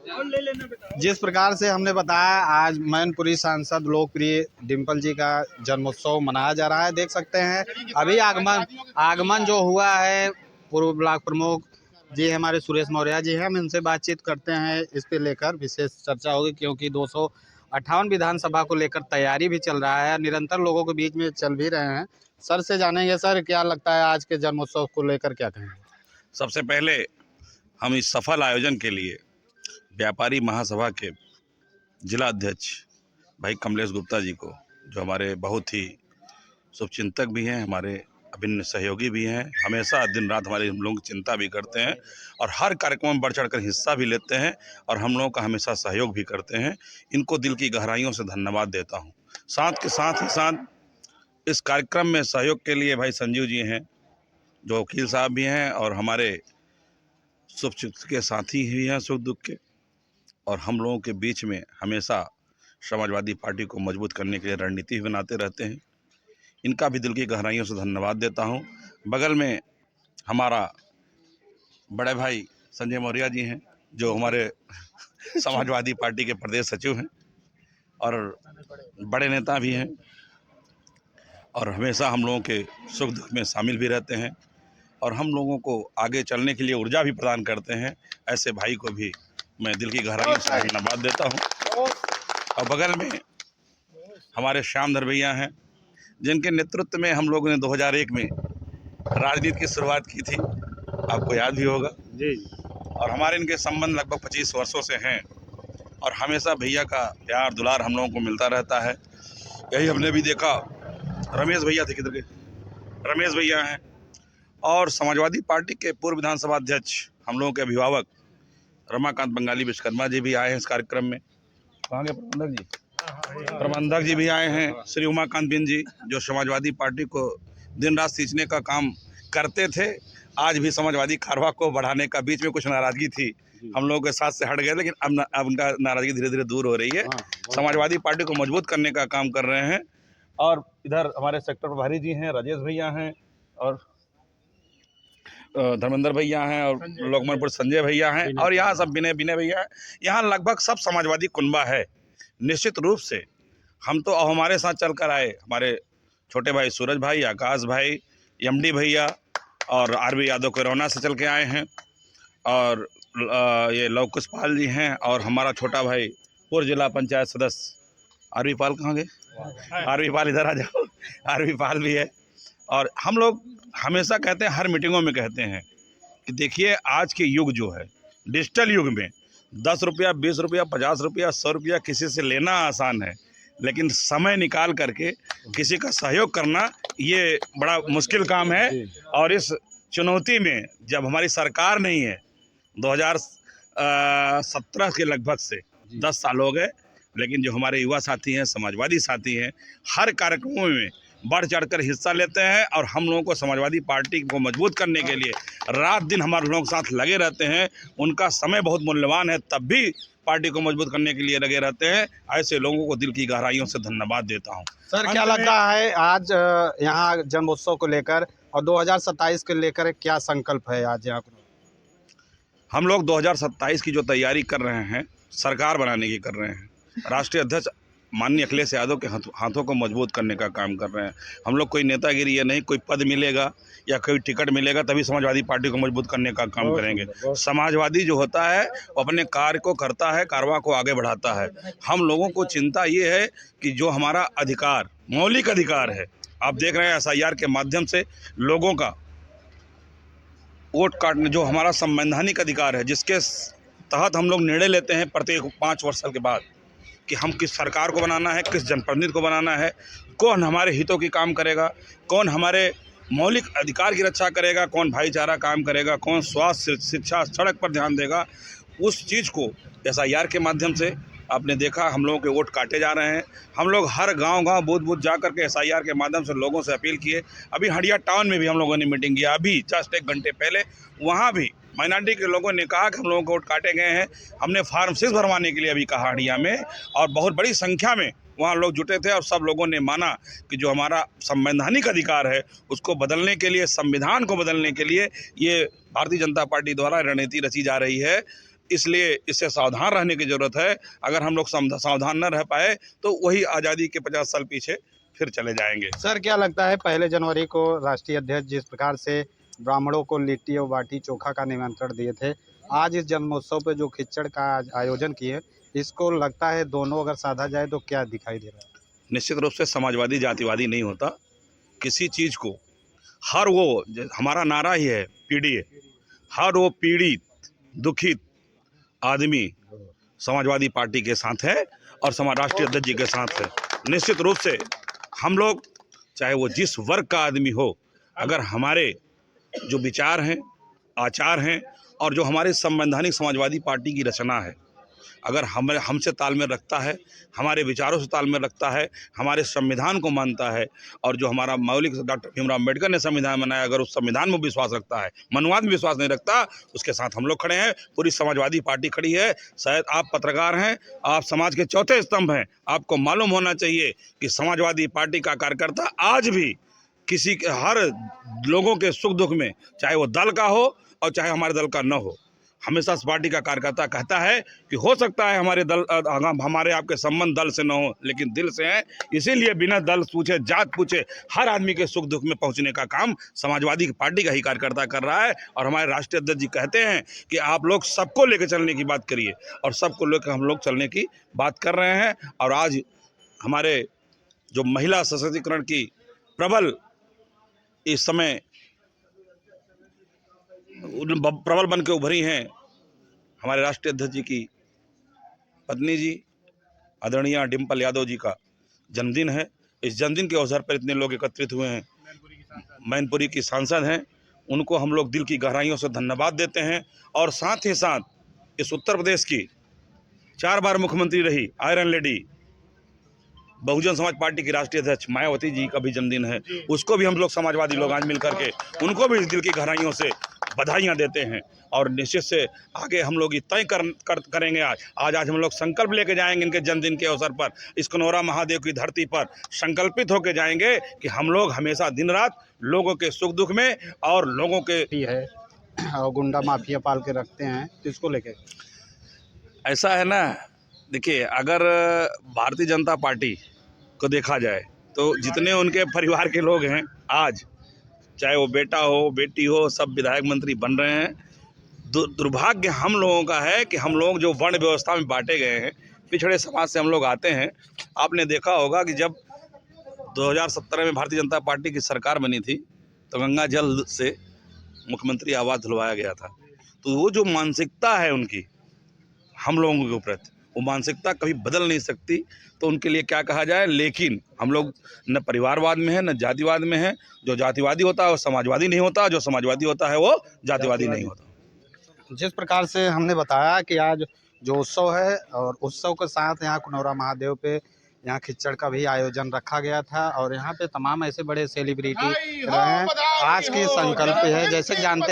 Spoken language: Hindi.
जिस प्रकार से हमने बताया, आज मैनपुरी सांसद लोकप्रिय डिम्पल जी का जन्मोत्सव मनाया जा रहा है। देख सकते हैं अभी आगमन जो हुआ है, पूर्व ब्लॉक प्रमुख जी हमारे सुरेश मौर्य जी हैं, हम इनसे बातचीत करते हैं। इस पे लेकर विशेष चर्चा होगी, क्योंकि 258 विधानसभा को लेकर तैयारी भी चल रहा है, निरंतर लोगों के बीच में चल भी रहे हैं। सर से जानेंगे, सर क्या लगता है आज के जन्मोत्सव को लेकर क्या कहेंगे? सबसे पहले हम इस सफल आयोजन के लिए व्यापारी महासभा के जिला अध्यक्ष भाई कमलेश गुप्ता जी को, जो हमारे बहुत ही शुभचिंतक भी हैं, हमारे अभिन्न सहयोगी भी हैं, हमेशा दिन रात हमारे हम लोग चिंता भी करते हैं और हर कार्यक्रम में बढ़ चढ़कर हिस्सा भी लेते हैं और हम लोगों का हमेशा सहयोग भी करते हैं। इनको दिल की गहराइयों से धन्यवाद देता हूँ। साथ इस कार्यक्रम में सहयोग के लिए भाई संजीव जी हैं, जो वकील साहब भी हैं और हमारे सुख के साथी भी हैं, सुख दुख के, और हम लोगों के बीच में हमेशा समाजवादी पार्टी को मजबूत करने के लिए रणनीति बनाते रहते हैं। इनका भी दिल की गहराइयों से धन्यवाद देता हूं। बगल में हमारा बड़े भाई संजय मौर्य जी हैं, जो हमारे समाजवादी पार्टी के प्रदेश सचिव हैं और बड़े नेता भी हैं और हमेशा हम लोगों के सुख दुख में शामिल भी रहते हैं और हम लोगों को आगे चलने के लिए ऊर्जा भी प्रदान करते हैं। ऐसे भाई को भी मैं दिल की गहराइयों से धन्यवाद देता हूं। और बगल में हमारे श्यामधर भैया हैं, जिनके नेतृत्व में हम लोगों ने 2001 में राजनीति की शुरुआत की थी, आपको याद भी होगा जी। और हमारे इनके संबंध लगभग 25 वर्षों से हैं और हमेशा भैया का प्यार दुलार हम लोगों को मिलता रहता है। यही हमने भी देखा। रमेश भैया थे, किधर के रमेश भैया हैं, और समाजवादी पार्टी के पूर्व विधानसभा अध्यक्ष हम लोगों के अभिभावक रमाकांत बंगाली विश्वकर्मा जी भी आए हैं इस कार्यक्रम में। कहाँ गए प्रबंधक जी? प्रबंधक जी भी आए हैं, श्री उमाकांत बिन जी, जो समाजवादी पार्टी को दिन रात सींचने का काम करते थे। आज भी समाजवादी कारवा को बढ़ाने का, बीच में कुछ नाराजगी थी, हम लोगों के साथ से हट गए, लेकिन अब उनका नाराजगी धीरे धीरे दूर हो रही है। समाजवादी पार्टी को मजबूत करने का काम कर रहे हैं। और इधर हमारे सेक्टर प्रभारी जी हैं, राजेश भैया हैं और धर्मेंद्र भैया हैं और लोकमनपुर संजय भैया हैं और यहाँ सब विनय भैया हैं। यहाँ लगभग सब समाजवादी कुनबा है। निश्चित रूप से हम तो हमारे साथ चल कर आए, हमारे छोटे भाई सूरज भाई, आकाश भाई, एमडी भैया और आरबी यादव कोरोना से चल के आए हैं और ये लव कुश पाल जी हैं और हमारा छोटा भाई पूर्व जिला पंचायत सदस्य आरबी पाल, कहाँ गए? आरबी पाल, इधर आ जाओ। आरबी पाल भी है। और हम लोग हमेशा कहते हैं, हर मीटिंगों में कहते हैं कि देखिए आज के युग जो है, डिजिटल युग में 10 रुपया, 20 रुपया, 50 रुपया, 100 रुपया किसी से लेना आसान है, लेकिन समय निकाल करके किसी का सहयोग करना ये बड़ा मुश्किल काम है। और इस चुनौती में जब हमारी सरकार नहीं है, 2017 के लगभग से 10 साल हो गए, लेकिन जो हमारे युवा साथी हैं, समाजवादी साथी हैं, हर कार्यक्रमों में बढ़ चढ़कर हिस्सा लेते हैं और हम लोगों को समाजवादी पार्टी को मजबूत करने के लिए रात दिन हमारे लोगों के साथ लगे रहते हैं। उनका समय बहुत मूल्यवान है, तब भी पार्टी को मजबूत करने के लिए लगे रहते हैं। ऐसे लोगों को दिल की गहराइयों से धन्यवाद देता हूं। सर क्या लगता है आज यहाँ जन्मोत्सव को लेकर और 2027 के लेकर क्या संकल्प है आज यहाँ? हम लोग 2027 की जो तैयारी कर रहे हैं, सरकार बनाने की कर रहे हैं। राष्ट्रीय अध्यक्ष माननीय अखिलेश यादव के हाथों को मजबूत करने का काम कर रहे हैं। हम लोग कोई नेतागिरी, ये नहीं कोई पद मिलेगा या कोई टिकट मिलेगा तभी समाजवादी पार्टी को मजबूत करने का काम करेंगे। समाजवादी जो होता है वो अपने कार्य को करता है, कारवा को आगे बढ़ाता है। हम लोगों को चिंता ये है कि जो हमारा अधिकार, मौलिक अधिकार है, आप देख रहे हैं SIR के माध्यम से लोगों का वोट काटने, जो हमारा संवैधानिक अधिकार है, जिसके तहत हम लोग निर्णय लेते हैं प्रत्येक 5 वर्ष के बाद कि हम किस सरकार को बनाना है, किस जनप्रतिनिधि को बनाना है, कौन हमारे हितों की काम करेगा, कौन हमारे मौलिक अधिकार की रक्षा करेगा, कौन भाईचारा काम करेगा, कौन स्वास्थ्य, शिक्षा, सड़क पर ध्यान देगा। उस चीज़ को SIR के माध्यम से आपने देखा, हम लोगों के वोट काटे जा रहे हैं। हम लोग हर गांव बूथ जा कर के SIR के माध्यम से लोगों से अपील किए। अभी हंडिया टाउन में भी हम लोगों ने मीटिंग किया, अभी जस्ट 1 घंटे पहले। वहाँ भी माइनॉरिटी के लोगों ने कहा कि हम लोगों को वोट काटे गए हैं। हमने फॉर्म 6 भरवाने के लिए अभी कहा हंडिया में, और बहुत बड़ी संख्या में वहाँ लोग जुटे थे और सब लोगों ने माना कि जो हमारा संवैधानिक अधिकार है उसको बदलने के लिए, संविधान को बदलने के लिए ये भारतीय जनता पार्टी द्वारा रणनीति रची जा रही है। इसलिए इससे सावधान रहने की ज़रूरत है। अगर हम लोग सावधान न रह पाए तो वही आज़ादी के 50 साल पीछे फिर चले जाएंगे। सर क्या लगता है 1 जनवरी को राष्ट्रीय अध्यक्ष जिस प्रकार से ब्राह्मणों को लिट्टी और बाटी चोखा का निमंत्रण दिए थे, आज इस जन्मोत्सव पे जो खिचड़ का आयोजन किए, इसको लगता है दोनों अगर साधा जाए तो क्या दिखाई दे रहा है? निश्चित रूप से समाजवादी जातिवादी नहीं होता। किसी चीज़ को हमारा नारा ही है पीड़िए, हर वो पीड़ित दुखित आदमी समाजवादी पार्टी के साथ है और राष्ट्रीय अध्यक्ष जी के साथ है। निश्चित रूप से हम लोग, चाहे वो जिस वर्ग का आदमी हो, अगर हमारे जो विचार हैं, आचार हैं और जो हमारे संवैधानिक समाजवादी पार्टी की रचना है, अगर हमसे तालमेल रखता है, हमारे विचारों से तालमेल रखता है, हमारे संविधान को मानता है और जो हमारा मौलिक डॉक्टर भीमराव अम्बेडकर ने संविधान बनाया, अगर उस संविधान में विश्वास रखता है, मनुवाद में विश्वास नहीं रखता, उसके साथ हम लोग खड़े हैं। पूरी समाजवादी पार्टी खड़ी है। शायद आप पत्रकार हैं, आप समाज के चौथे स्तंभ हैं, आपको मालूम होना चाहिए कि समाजवादी पार्टी का कार्यकर्ता आज भी किसी के हर लोगों के सुख दुख में, चाहे वो दल का हो और चाहे हमारे दल का न हो, हमेशा इस पार्टी का कार्यकर्ता कहता है कि हो सकता है हमारे आपके संबंध दल से न हो, लेकिन दिल से हैं। इसीलिए बिना दल पूछे, जात पूछे, हर आदमी के सुख दुख में पहुंचने का काम समाजवादी पार्टी का ही कार्यकर्ता कर रहा है। और हमारे राष्ट्रीय अध्यक्ष जी कहते हैं कि आप लोग सबको लेकर चलने की बात करिए, और सबको लेकर हम लोग चलने की बात कर रहे हैं। और आज हमारे जो महिला सशक्तिकरण की प्रबल इस समय प्रबल बन के उभरी हैं, हमारे राष्ट्रीय अध्यक्ष जी की पत्नी जी आदरणीय डिम्पल यादव जी का जन्मदिन है। इस जन्मदिन के अवसर पर इतने लोग एकत्रित हुए हैं। मैनपुरी की सांसद हैं, उनको हम लोग दिल की गहराइयों से धन्यवाद देते हैं। और साथ ही साथ इस उत्तर प्रदेश की 4 बार मुख्यमंत्री रही iron lady, Bahujan Samaj party की राष्ट्रीय अध्यक्ष मायावती जी का भी जन्मदिन है। उसको भी हम लोग समाजवादी लोग आज मिल करके उनको भी दिल की गहराइयों से बधाइयाँ देते हैं। और निश्चित से आगे हम लोग ये तय करेंगे। आज हम लोग संकल्प लेके जाएंगे इनके जन्मदिन के अवसर पर, इस कनौरा महादेव की धरती पर संकल्पित होकर जाएंगे कि हम लोग हमेशा दिन रात लोगों के सुख दुख में और लोगों के है और गुंडा माफिया पाल के रखते हैं, तो इसको लेके ऐसा है ना। देखिए, अगर भारतीय जनता पार्टी को देखा जाए तो जितने उनके परिवार के लोग हैं, आज चाहे वो बेटा हो बेटी हो, सब विधायक मंत्री बन रहे हैं। दुर्भाग्य हम लोगों का है कि हम लोग जो वर्ण व्यवस्था में बांटे गए हैं, पिछड़े समाज से हम लोग आते हैं। आपने देखा होगा कि जब 2017 में भारतीय जनता पार्टी की सरकार बनी थी तो गंगा जल से मुख्यमंत्री आवास दिलवाया गया था। तो वो जो मानसिकता है उनकी हम लोगों के ऊपर, वो मानसिकता कभी बदल नहीं सकती। तो उनके लिए क्या कहा जाए, लेकिन हम लोग न परिवारवाद में है न जातिवाद में है। जो जातिवादी होता है वो समाजवादी नहीं होता, जो समाजवादी होता है वो जातिवादी नहीं होता। जिस प्रकार से हमने बताया कि आज जो उत्सव है और उत्सव के साथ यहाँ कनौरा महादेव पे यहाँ खिचड़ का भी आयोजन रखा गया था और यहाँ पे तमाम ऐसे बड़े सेलिब्रिटी रहे हैं। आज के संकल्प है, जैसे जानते